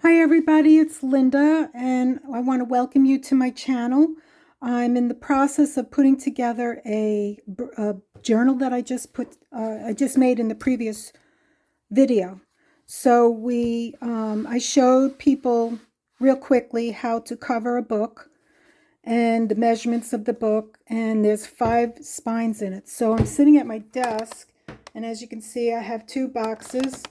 Hi everybody, it's Linda and I want to welcome you to my channel. I'm in the process of putting together a journal that I just made in the previous video. So I showed people real quickly how to cover a book and the measurements of the book, and there's 5 spines in it. So I'm sitting at my desk, and as you can see, I have 2 boxes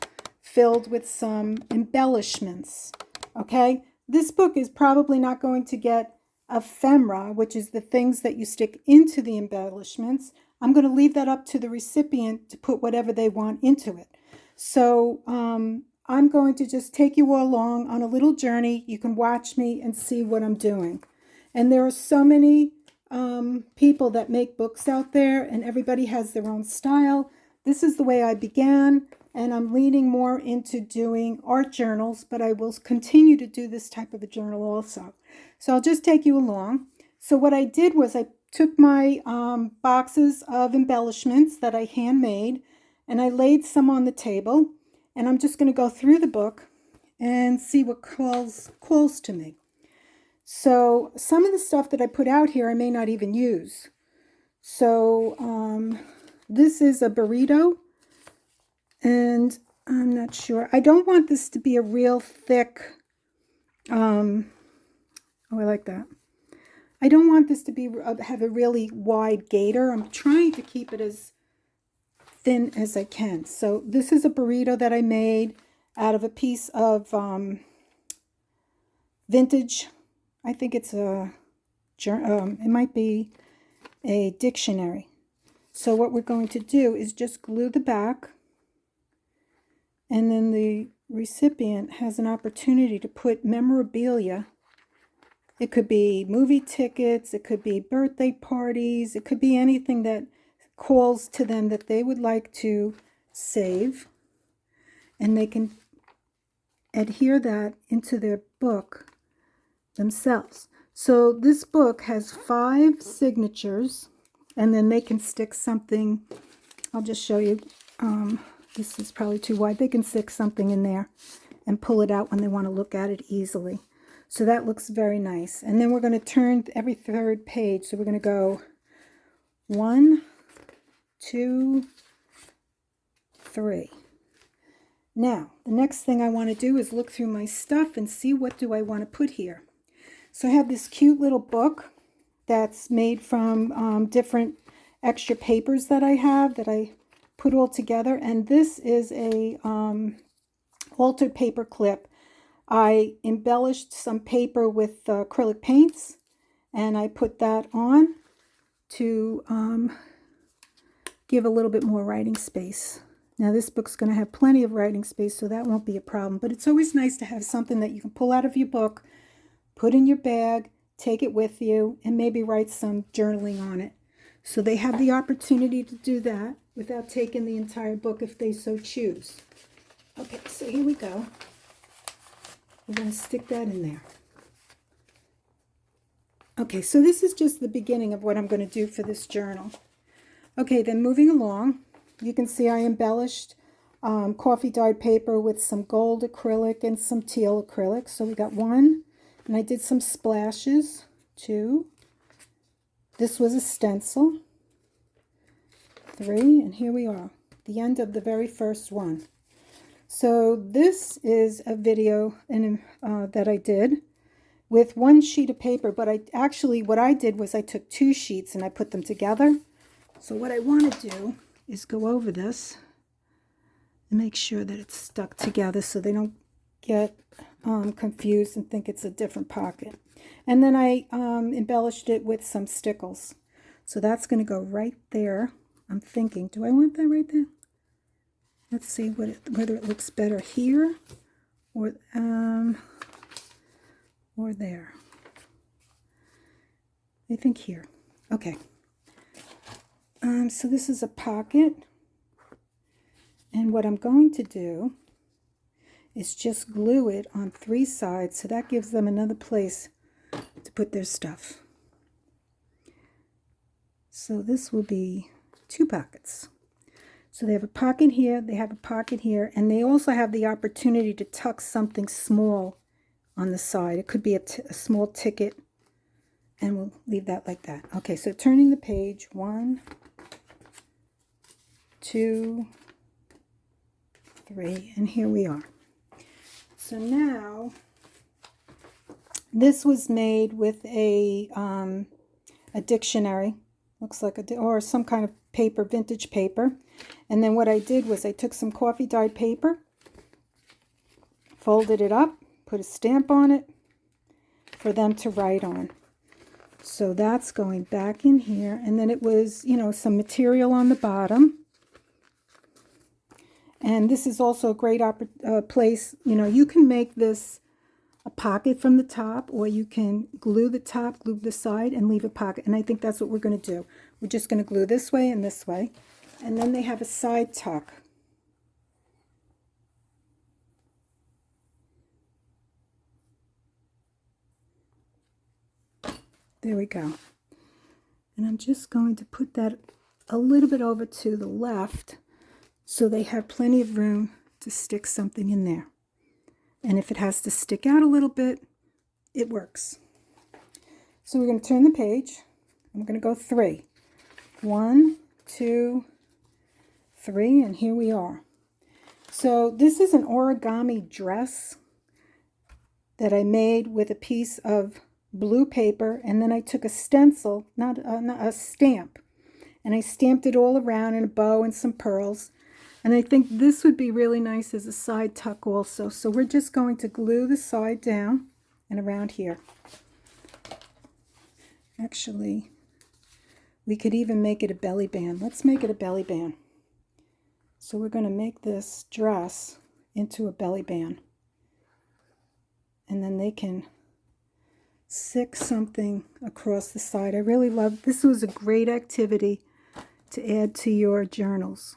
filled with some embellishments. Okay, this book is probably not going to get ephemera, which is the things that you stick into the embellishments. I'm going to leave that up to the recipient to put whatever they want into it. So I'm going to just take you all along on a little journey. You can watch me and see what I'm doing. And there are so many people that make books out there, and everybody has their own style. This is the way I began, and I'm leaning more into doing art journals, but I will continue to do this type of a journal also. So I'll just take you along. So what I did was I took my boxes of embellishments that I handmade, and I laid some on the table, and I'm just going to go through the book and see what calls to me. So some of the stuff that I put out here I may not even use. So this is a burrito, and I'm not sure. I don't want this to be a real thick, oh, I like that. I don't want this to have a really wide gaiter. I'm trying to keep it as thin as I can. So this is a burrito that I made out of a piece of vintage. I think it's it might be a dictionary. So what we're going to do is just glue the back, and then the recipient has an opportunity to put memorabilia. It could be movie tickets, it could be birthday parties, it could be anything that calls to them that they would like to save, and they can adhere that into their book themselves. So this book has 5 signatures, and then they can stick something. I'll just show you. This is probably too wide. They can stick something in there and pull it out when they want to look at it easily. So that looks very nice. And then we're going to turn every 3rd page. So we're going to go 1, 2, 3. Now, the next thing I want to do is look through my stuff and see what do I want to put here. So I have this cute little book that's made from different extra papers that I have that I put all together. And this is a altered paper clip. I embellished some paper with acrylic paints, and I put that on to give a little bit more writing space. Now this book's going to have plenty of writing space, so that won't be a problem. But it's always nice to have something that you can pull out of your book, put in your bag, take it with you, and maybe write some journaling on it. So they have the opportunity to do that without taking the entire book if they so choose. Okay, so here we go. We're going to stick that in there. Okay, so this is just the beginning of what I'm going to do for this journal. Okay, then moving along, you can see I embellished coffee dyed paper with some gold acrylic and some teal acrylic. So we got 1, and I did some splashes, 2. This was a stencil, 3, and here we are, the end of the very first one. So this is a video that I did with 1 sheet of paper, but what I did was I took 2 sheets and I put them together. So what I want to do is go over this and make sure that it's stuck together so they don't get confused and think it's a different pocket. And then I embellished it with some stickles. So that's going to go right there. I'm thinking, do I want that right there? Let's see whether it looks better here or there. I think here. Okay. So this is a pocket, and what I'm going to do is just glue it on 3 sides, so that gives them another place to put their stuff. So this will be 2 pockets. So they have a pocket here, and they also have the opportunity to tuck something small on the side. It could be a small ticket, and we'll leave that like that. Okay, so turning the page, 1, 2, 3, and here we are. So now, this was made with a dictionary, looks like or some kind of paper, vintage paper. And then what I did was I took some coffee dyed paper, folded it up, put a stamp on it for them to write on. So that's going back in here. And then it was, you know, some material on the bottom. And this is also a great place, you know, you can make this a pocket from the top, or you can glue the top, glue the side, and leave a pocket. And I think that's what we're going to do. We're just going to glue this way and this way. And then they have a side tuck. There we go. And I'm just going to put that a little bit over to the left so they have plenty of room to stick something in there. And if it has to stick out a little bit, it works. So we're going to turn the page. I'm going to go 3. 1, 2, 3, and here we are. So this is an origami dress that I made with a piece of blue paper, and then I took a stencil, not a stamp, and I stamped it all around in a bow and some pearls. And I think this would be really nice as a side tuck also. So we're just going to glue the side down and around here. Actually, we could even make it a belly band. Let's make it a belly band. So we're going to make this dress into a belly band. And then they can stick something across the side. I really love this. Was a great activity to add to your journals.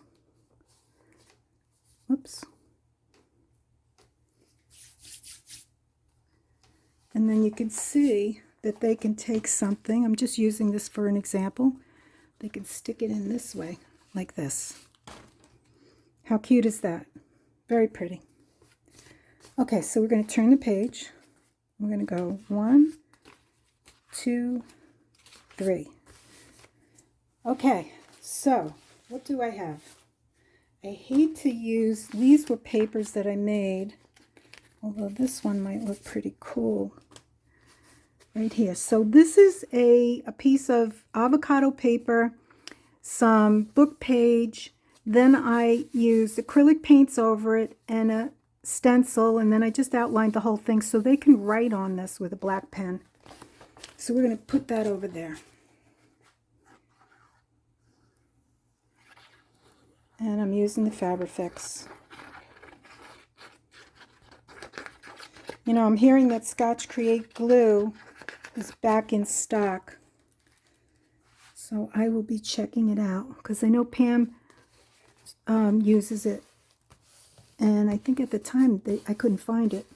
Oops. And then you can see that they can take something. I'm just using this for an example. They can stick it in this way, like this. How cute is that? Very pretty. Okay, so we're going to turn the page. We're going to go 1, 2, 3. Okay, so what do I have? I hate to use, these were papers that I made, although this one might look pretty cool right here. So this is a piece of avocado paper, some book page, then I used acrylic paints over it and a stencil, and then I just outlined the whole thing so they can write on this with a black pen. So we're going to put that over there. And I'm using the Fabrifix. You know, I'm hearing that Scotch Create glue is back in stock. So I will be checking it out because I know Pam uses it. And I think at the time I couldn't find it.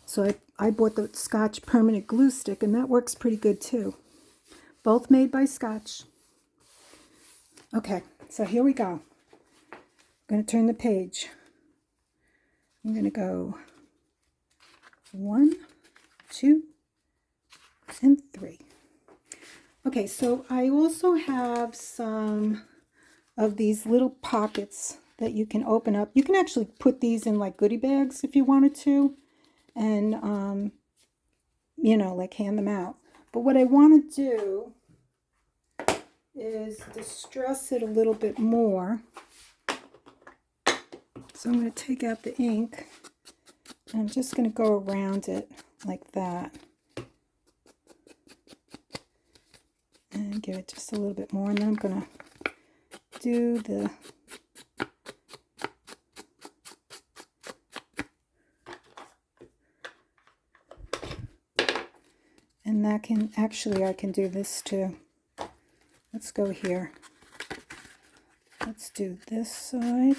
So I bought the Scotch Permanent Glue Stick, and that works pretty good too. Both made by Scotch. Okay, so here we go. I'm going to turn the page. I'm going to go 1, 2, and 3. Okay, so I also have some of these little pockets that you can open up. You can actually put these in like goodie bags if you wanted to, and you know, like hand them out. But what I want to do is distress it a little bit more. So I'm going to take out the ink, and I'm just going to go around it like that. And give it just a little bit more, and then I'm going to do the and that can actually, I can do this too. Let's go here. Let's do this side.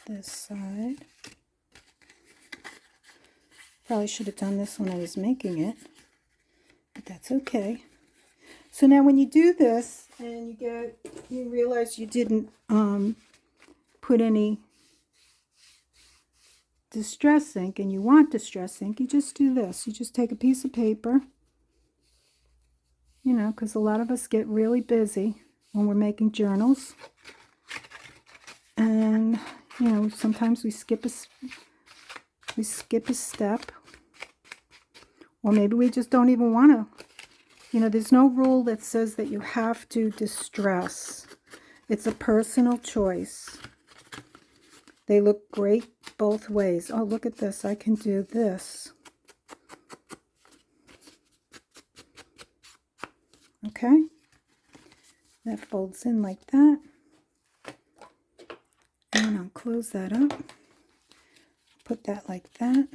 This side. Probably should have done this when I was making it, but that's okay. So now when you do this and you realize you didn't put any distress ink and you want distress ink, you just do this. You just take a piece of paper, you know, because a lot of us get really busy when we're making journals. And, you know, sometimes we skip a step. Or maybe we just don't even want to. You know, there's no rule that says that you have to distress. It's a personal choice. They look great both ways. Oh, look at this. I can do this. Okay. That folds in like that. And I'll close that up. Put that like that.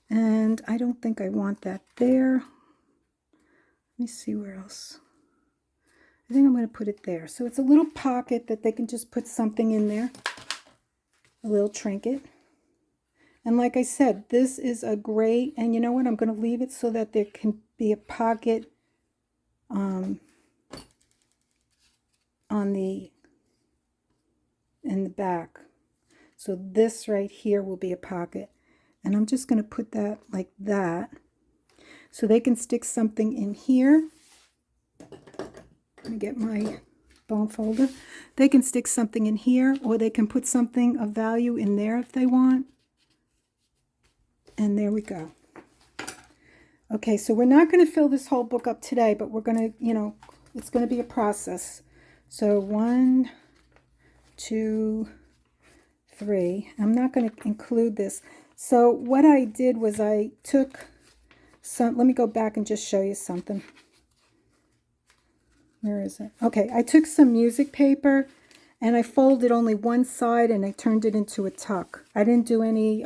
And I don't think I want that there. Let me see where else. I think I'm going to put it there. So it's a little pocket that they can just put something in there. A little trinket. And like I said, this is a great, and you know what? I'm going to leave it so that there can be a pocket in the back. So this right here will be a pocket. And I'm just going to put that like that. So they can stick something in here. Let me get my bone folder. They can stick something in here, or they can put something of value in there if they want. And there we go. Okay, so we're not going to fill this whole book up today, but we're going to, you know, it's going to be a process. So 1, 2, 3. I'm not going to include this. So what I did was I took some, let me go back and just show you something. Where is it? Okay, I took some music paper and I folded only one side and I turned it into a tuck. I didn't do any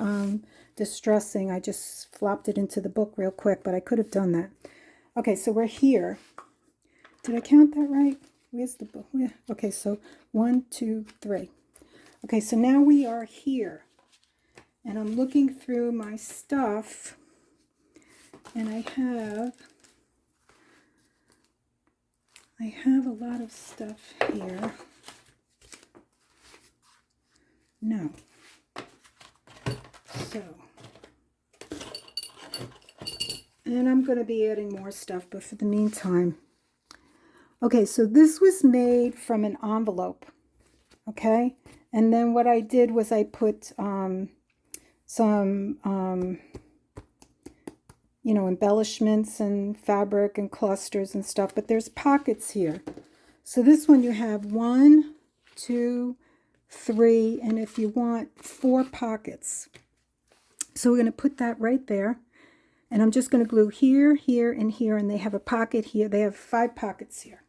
distressing. I just flopped it into the book real quick, but I could have done that. Okay, so we're here. Did I count that right? Where's the book? Okay, so 1, 2, 3. Okay, so now we are here. And I'm looking through my stuff. And I have a lot of stuff here. No. So, and I'm going to be adding more stuff, but for the meantime. Okay, so this was made from an envelope. Okay, and then what I did was I put some you know, embellishments and fabric and clusters and stuff, but there's pockets here. So this one you have 1, 2, 3, and if you want 4 pockets. So we're going to put that right there. And I'm just going to glue here, here, and here, and they have a pocket here. They have 5 pockets here.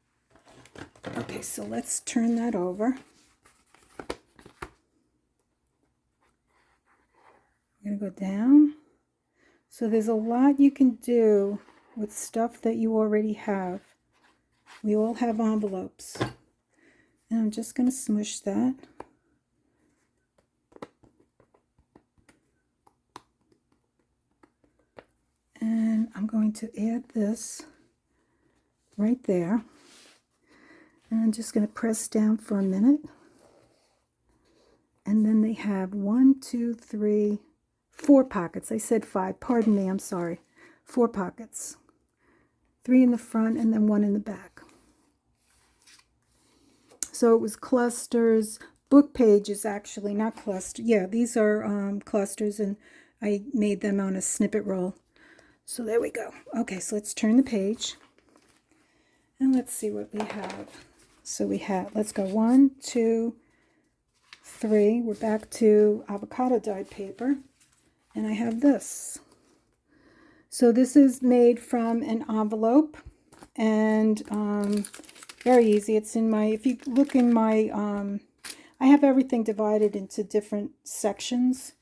Okay, so let's turn that over. I'm going to go down. So there's a lot you can do with stuff that you already have. We all have envelopes. And I'm just going to smush that. And I'm going to add this right there. And I'm just going to press down for a minute. And then they have 1, 2, 3, 4 pockets. I said 5. Pardon me, I'm sorry. 4 pockets. 3 in the front and then 1 in the back. So it was clusters, book pages actually, not clusters. Yeah, these are clusters, and I made them on a snippet roll. So there we go. Okay, so let's turn the page. And let's see what we have. So we have, let's go 1, 2, 3. We're back to avocado dyed paper. And I have this. So this is made from an envelope. And very easy. It's in my, if you look in my, I have everything divided into different sections.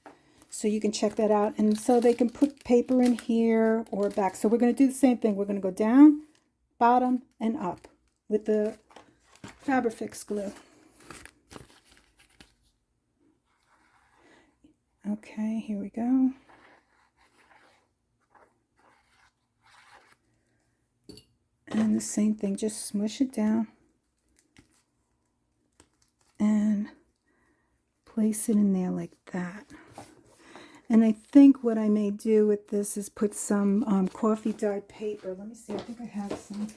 So you can check that out. And so they can put paper in here or back. So we're going to do the same thing. We're going to go down, bottom, and up with the Fabrifix glue. Okay, here we go. And the same thing, just smush it down and place it in there like that. And I think what I may do with this is put some coffee dyed paper. Let me see, I think I have some.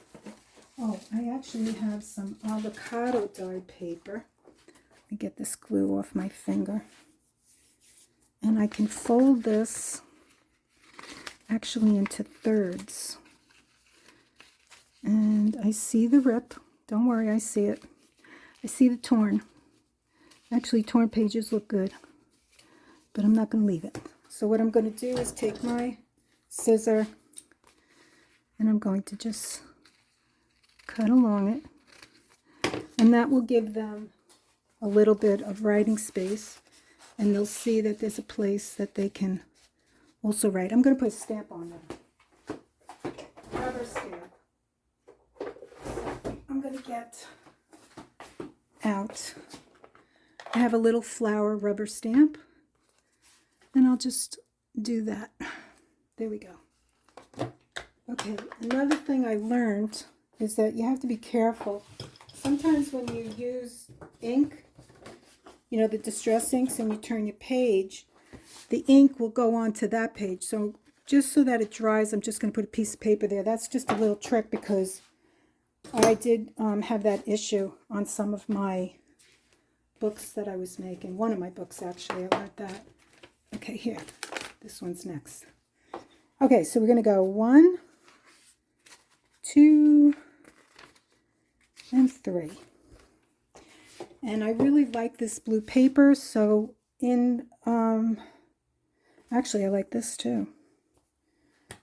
Oh, I actually have some avocado dyed paper. Let me get this glue off my finger. And I can fold this actually into thirds. And I see the rip. Don't worry, I see it. I see the torn. Actually, torn pages look good, but I'm not going to leave it. So what I'm going to do is take my scissor and I'm going to just cut along it. And that will give them a little bit of writing space. And they'll see that there's a place that they can also write. I'm going to put a stamp on them. Rubber stamp. So I'm going to get out. I have a little flower rubber stamp, and I'll just do that. There we go. Okay, another thing I learned is that you have to be careful. Sometimes when you use ink, you know, the distress inks, and you turn your page, the ink will go onto that page. So just so that it dries, I'm just going to put a piece of paper there. That's just a little trick because I did have that issue on some of my books that I was making. One of my books, actually, I learned that. Okay, here. This one's next. Okay, so we're going to go 1, 2, and 3. And I really like this blue paper, so actually I like this too.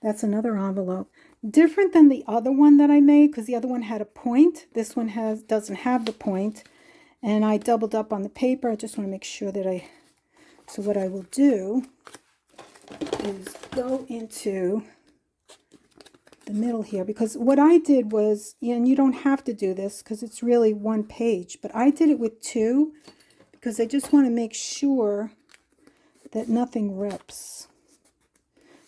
That's another envelope. Different than the other one that I made, because the other one had a point. This one doesn't have the point. And I doubled up on the paper. I just want to make sure that so what I will do is go into the middle here, because what I did was, and you don't have to do this because it's really one page, but I did it with 2 because I just want to make sure that nothing rips.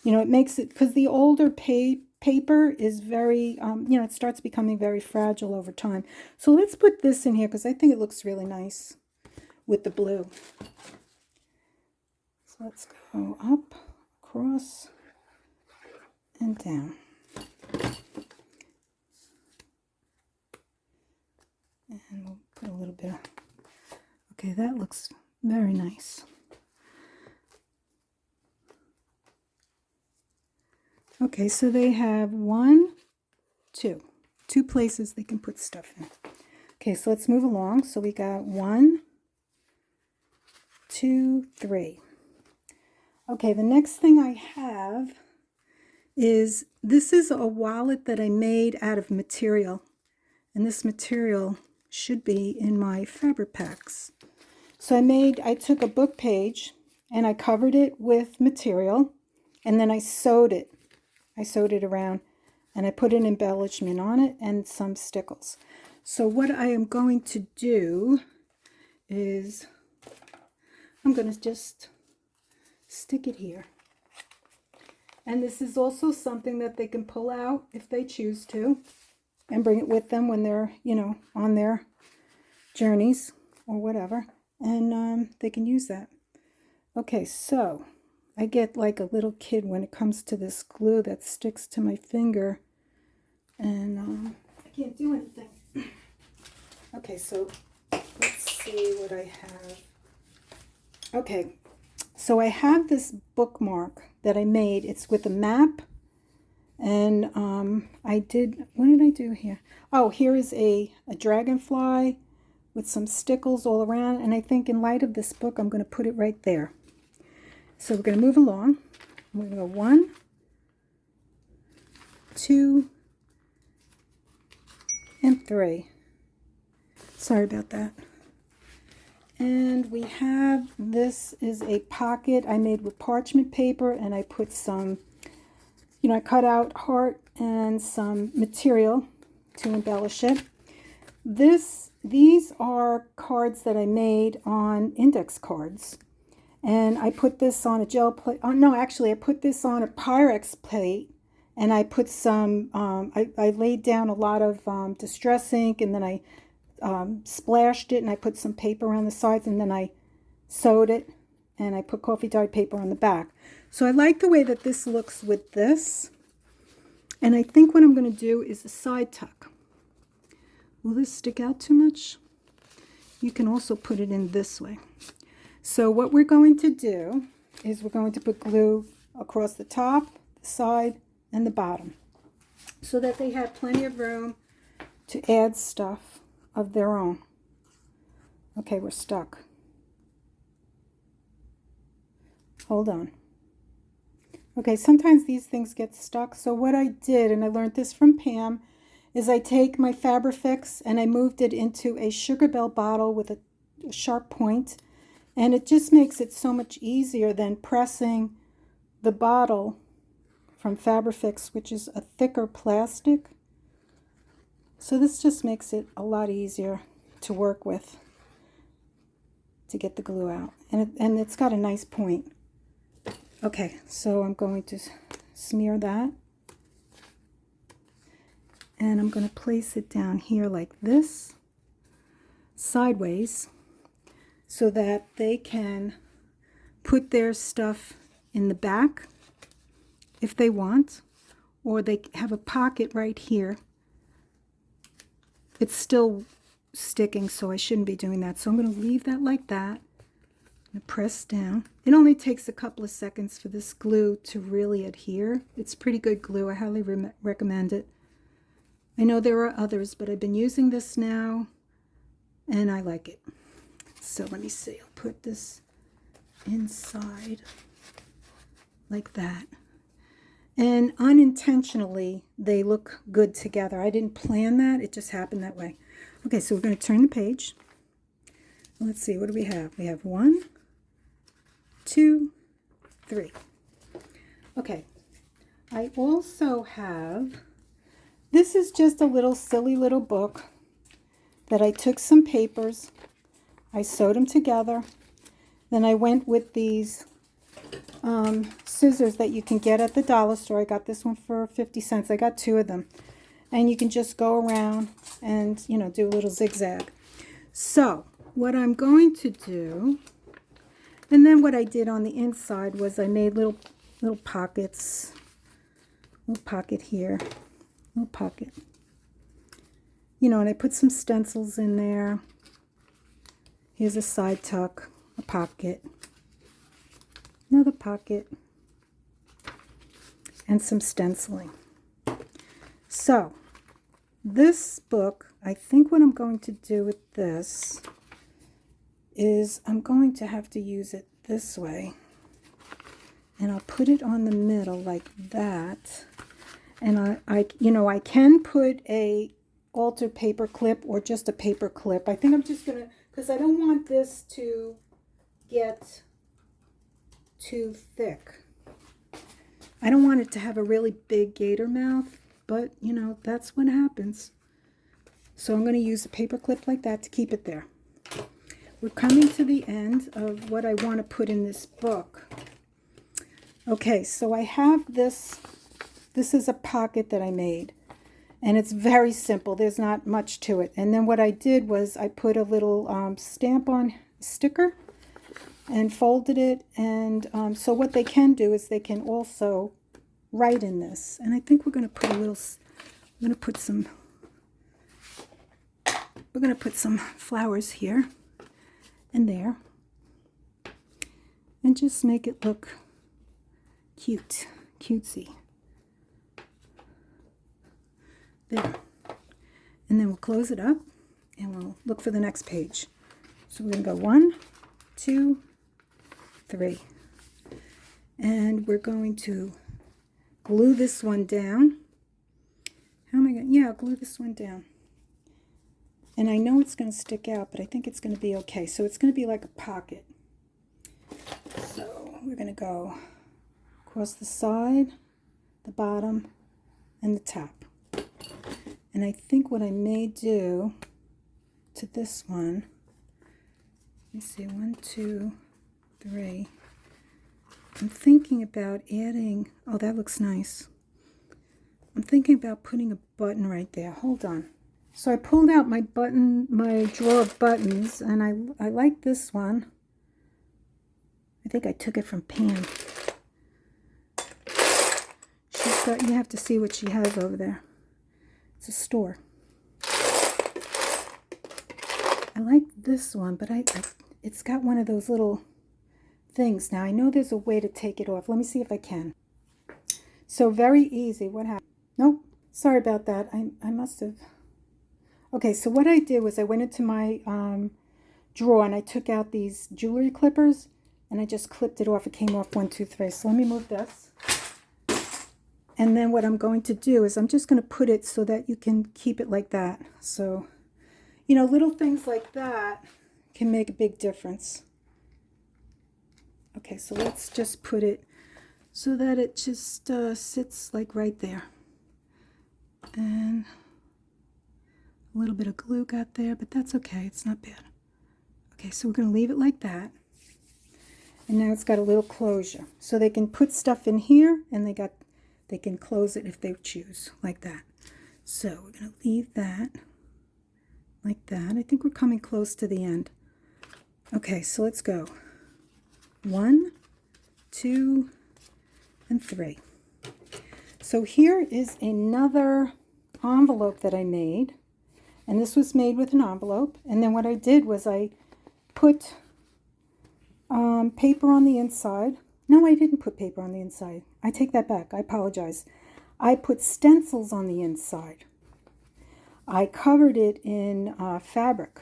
You know, it makes it, because the older paper is very, you know, it starts becoming very fragile over time. So let's put this in here because I think it looks really nice with the blue. So let's go up, across, and down. And we'll put a little bit of, okay, that looks very nice. Okay, so they have 2 places they can put stuff in. Okay, so let's move along. So we got 1, 2, 3. Okay, the next thing I have is, this is a wallet that I made out of material. And this material should be in my fabric packs. So I took a book page and I covered it with material, and then I sewed it. I sewed it around, and I put an embellishment on it and some stickles. So what I am going to do is I'm going to just stick it here. And this is also something that they can pull out if they choose to and bring it with them when they're, you know, on their journeys or whatever. And they can use that. Okay, so I get like a little kid when it comes to this glue that sticks to my finger, and I can't do anything. Okay, so let's see what I have. Okay, so I have this bookmark that I made. It's with a map, and what did I do here? Oh, here is a dragonfly with some stickles all around, and I think in light of this book, I'm going to put it right there. So we're going to move along. We're going to go 1, 2, and 3. Sorry about that. And we have, this is a pocket I made with parchment paper, and I put some, you know, I cut out heart and some material to embellish it. These are cards that I made on index cards. And I put this on a gel plate. Oh, no, actually, I put this on a Pyrex plate, and I put some, I laid down a lot of distress ink, and then I splashed it, and I put some paper around the sides, and then I sewed it and I put coffee dyed paper on the back. So I like the way that this looks with this. And I think what I'm going to do is a side tuck. Will this stick out too much? You can also put it in this way. So what we're going to do is we're going to put glue across the top, the side, and the bottom, so that they have plenty of room to add stuff of their own. Okay, we're stuck. Hold on. Okay, sometimes these things get stuck. So what I did, and I learned this from Pam, is I take my Fabrifix and I moved it into a Sugar Bell bottle with a sharp point, and it just makes it so much easier than pressing the bottle from Fabrifix, which is a thicker plastic. So this just makes it a lot easier to work with to get the glue out, and it's got a nice point. Okay, so I'm going to smear that, and I'm going to place it down here like this, sideways, so that they can put their stuff in the back if they want, or they have a pocket right here. It's still sticking, so I shouldn't be doing that. So I'm going to leave that like that. I'm going to press down. It only takes a couple of seconds for this glue to really adhere. It's pretty good glue. I highly recommend it. I know there are others, but I've been using this now, and I like it. So let me see. I'll put this inside like that. And unintentionally, they look good together. I didn't plan that. It just happened that way. Okay, so we're going to turn the page. Let's see, what do we have? We have 1, 2, 3. Okay, I also have, this is just a little silly little book that I took some papers, I sewed them together, then I went with these scissors that you can get at the dollar store. I got this one for 50 cents. I got 2 of them. And you can just go around and, you know, do a little zigzag. So what I'm going to do, and then what I did on the inside was I made little pockets. Little pocket here. Little pocket. You know, and I put some stencils in there. Here's a side tuck, a pocket. Another pocket, and some stenciling. So this book, I think what I'm going to do with this is I'm going to have to use it this way, and I'll put it on the middle like that. And I can put a altered paper clip or just a paper clip. I think I'm just gonna, because I don't want this to get too thick. I don't want it to have a really big gator mouth, but you know, that's what happens. So I'm going to use a paper clip like that to keep it there. We're coming to the end of what I want to put in this book. Okay, so I have this. This is a pocket that I made, and it's very simple. There's not much to it. And then what I did was I put a little stamp-on sticker and folded it, and so what they can do is they can also write in this. And I think we're going to put a little, we're going to put some flowers here and there, and just make it look cute, cutesy. There. And then we'll close it up and we'll look for the next page. So we're going to go 1, 2, 3, and we're going to glue this one down. How am I going to, yeah, I'll glue this one down. And I know it's going to stick out, but I think it's going to be okay. So it's going to be like a pocket. So we're going to go across the side, the bottom, and the top. And I think what I may do to this one, let me see, 1, 2, 3. I'm thinking about adding, oh, that looks nice. I'm thinking about putting a button right there. Hold on. So I pulled out my drawer of buttons, and I like this one. I think I took it from Pam. She's got, you have to see what she has over there. It's a store. I like this one, but it's got one of those little things. Now, I know there's a way to take it off. Let me see if I can. So very easy. What happened? Nope. Sorry about that. I must have. Okay, so what I did was I went into my drawer and I took out these jewelry clippers and I just clipped it off. It came off 1, 2, 3. So let me move this. And then what I'm going to do is I'm just going to put it so that you can keep it like that. So, you know, little things like that can make a big difference. Okay, so let's just put it so that it just sits like right there. And a little bit of glue got there, but that's okay. It's not bad. Okay, so we're going to leave it like that. And now it's got a little closure. So they can put stuff in here and they can close it if they choose, like that. So we're going to leave that like that. I think we're coming close to the end. Okay, so let's go. 1, 2, and 3. So here is another envelope that I made. And this was made with an envelope. And then what I did was I put paper on the inside. No, I didn't put paper on the inside. I take that back. I apologize. I put stencils on the inside. I covered it in fabric.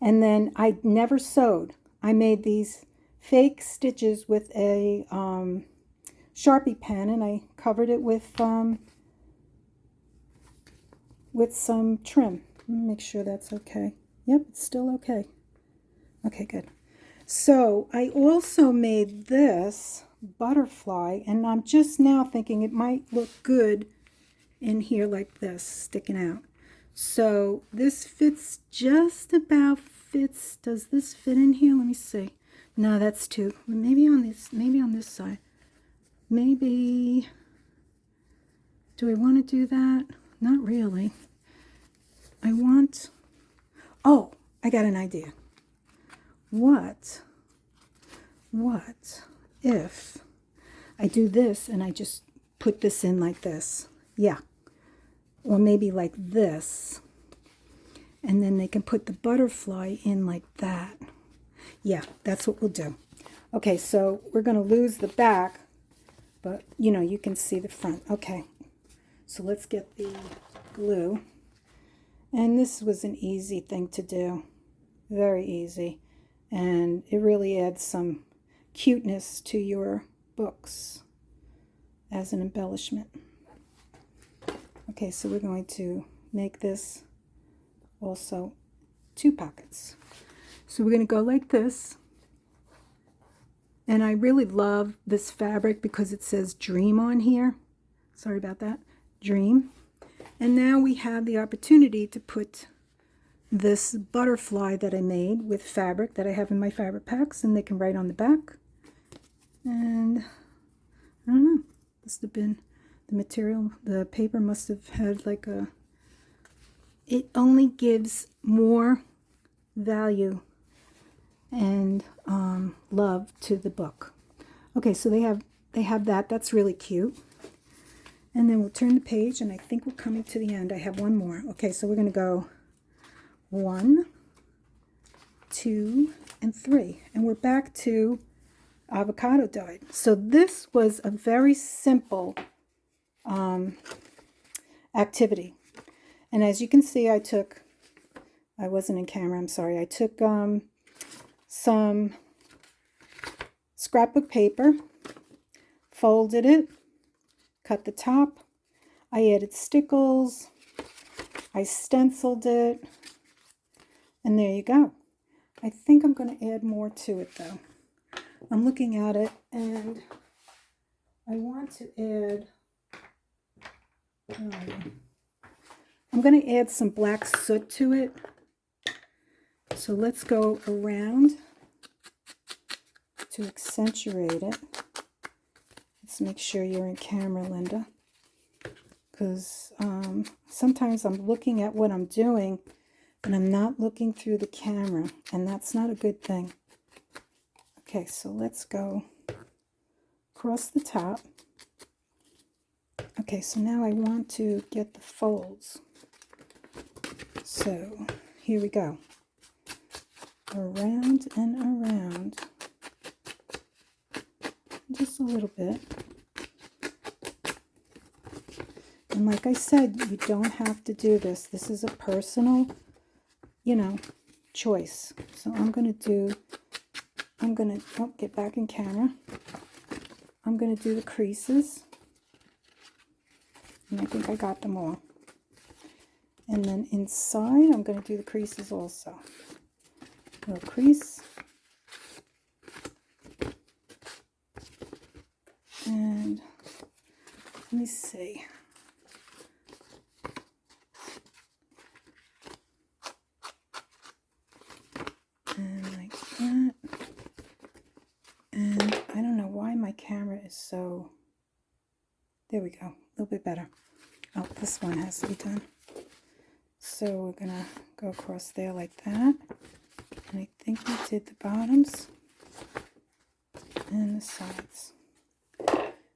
And then I never sewed. I made these fake stitches with a Sharpie pen, and I covered it with some trim. Let me make sure that's okay. Yep, it's still okay. Okay, good. So I also made this butterfly, and I'm just now thinking it might look good in here like this, sticking out. So this fits just about fits. Does this fit in here? Let me see. No, that's too. Maybe on this side. Maybe. Do I want to do that? Not really. Oh, I got an idea. What if I do this and I just put this in like this? Yeah. Or maybe like this. And then they can put the butterfly in like that. Yeah, that's what we'll do. Okay, so we're going to lose the back, but you know, you can see the front. Okay, so let's get the glue. And this was an easy thing to do. Very easy. And it really adds some cuteness to your books as an embellishment. Okay, so we're going to make this also 2 pockets. So we're going to go like this. And I really love this fabric because it says dream on here. Sorry about that. Dream. And now we have the opportunity to put this butterfly that I made with fabric that I have in my fabric packs, and they can write on the back. And I don't know. Must have been the material. The paper must have had like a. It only gives more value and love to the book. Okay, so they have that. That's really cute. And then we'll turn the page, and I think we're coming to the end. I have one more. Okay, so we're going to go 1, 2, and 3. And we're back to avocado dyed. So this was a very simple activity. And as you can see, I wasn't in camera, I'm sorry. I took some scrapbook paper, folded it, cut the top. I added stickles. I stenciled it. And there you go. I think I'm going to add more to it though. I'm looking at it and I want to add, I'm going to add some black soot to it. So let's go around to accentuate it. Let's make sure you're in camera, Linda, because sometimes I'm looking at what I'm doing and I'm not looking through the camera, and that's not a good thing. Okay, so let's go across the top. Okay, so now I want to get the folds. So here we go. Around and around. Just a little bit. And like I said, you don't have to do this. This is a personal, choice. So I'm going to get back in camera. I'm going to do the creases. And I think I got them all. And then inside, I'm going to do the creases also. Little crease. And let me see. And like that. And I don't know why my camera is so... There we go. A little bit better. Oh, this one has to be done. So we're going to go across there like that. And I think we did the bottoms and the sides.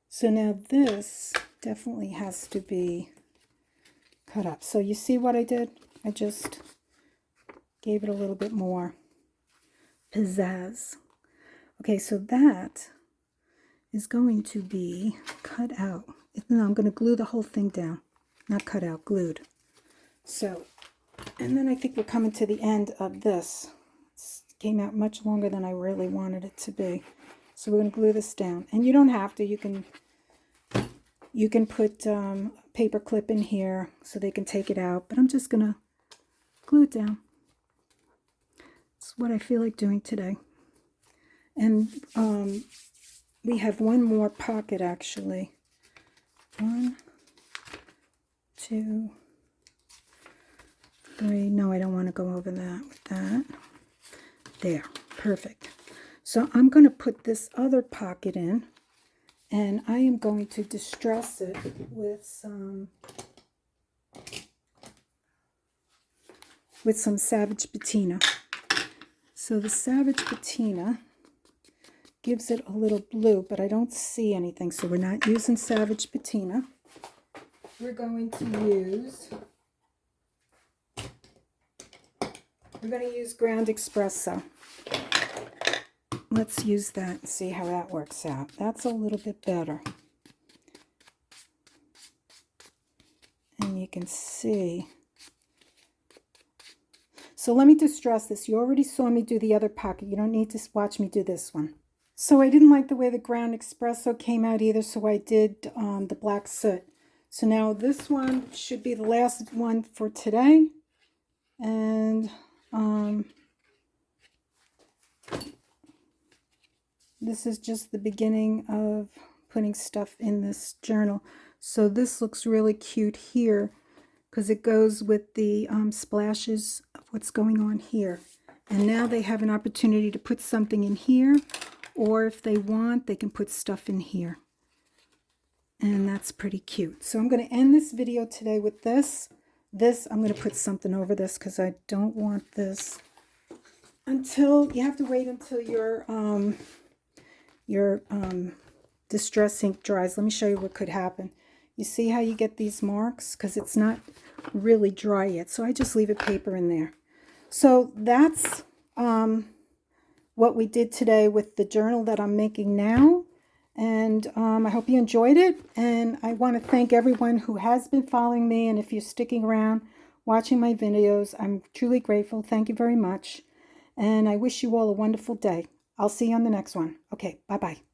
So now this definitely has to be cut up. So you see what I did? I just gave it a little bit more pizzazz. Okay, so that is going to be cut out. No, I'm going to glue the whole thing down. Not cut out, glued. So, and then I think we're coming to the end of this. It came out much longer than I really wanted it to be. So we're going to glue this down. And you don't have to. You can put a paper clip in here so they can take it out. But I'm just going to glue it down. It's what I feel like doing today. And we have one more pocket actually. 1, 2, 3. No, I don't want to go over that with that. There, perfect. So I'm going to put this other pocket in, and I am going to distress it with some Savage Patina. So the Savage Patina gives it a little blue, but I don't see anything, so we're not using Savage Patina. We're going to use Ground Espresso. Let's use that and see how that works out. That's a little bit better. And you can see. So let me distress this. You already saw me do the other pocket. You don't need to watch me do this one. So I didn't like the way the Ground Espresso came out either, so I did the black soot. So now this one should be the last one for today. And this is just the beginning of putting stuff in this journal. So this looks really cute here because it goes with the splashes of what's going on here. And now they have an opportunity to put something in here, or if they want, they can put stuff in here. And that's pretty cute. So I'm going to end this video today with this. I'm going to put something over this because I don't want this until, you have to wait until your distress ink dries. Let me show you what could happen. You see how you get these marks? Because it's not really dry yet. So I just leave a paper in there. So that's what we did today with the journal that I'm making now. And I hope you enjoyed it. And I want to thank everyone who has been following me. And if you're sticking around watching my videos, I'm truly grateful. Thank you very much. And I wish you all a wonderful day. I'll see you on the next one. Okay, bye-bye.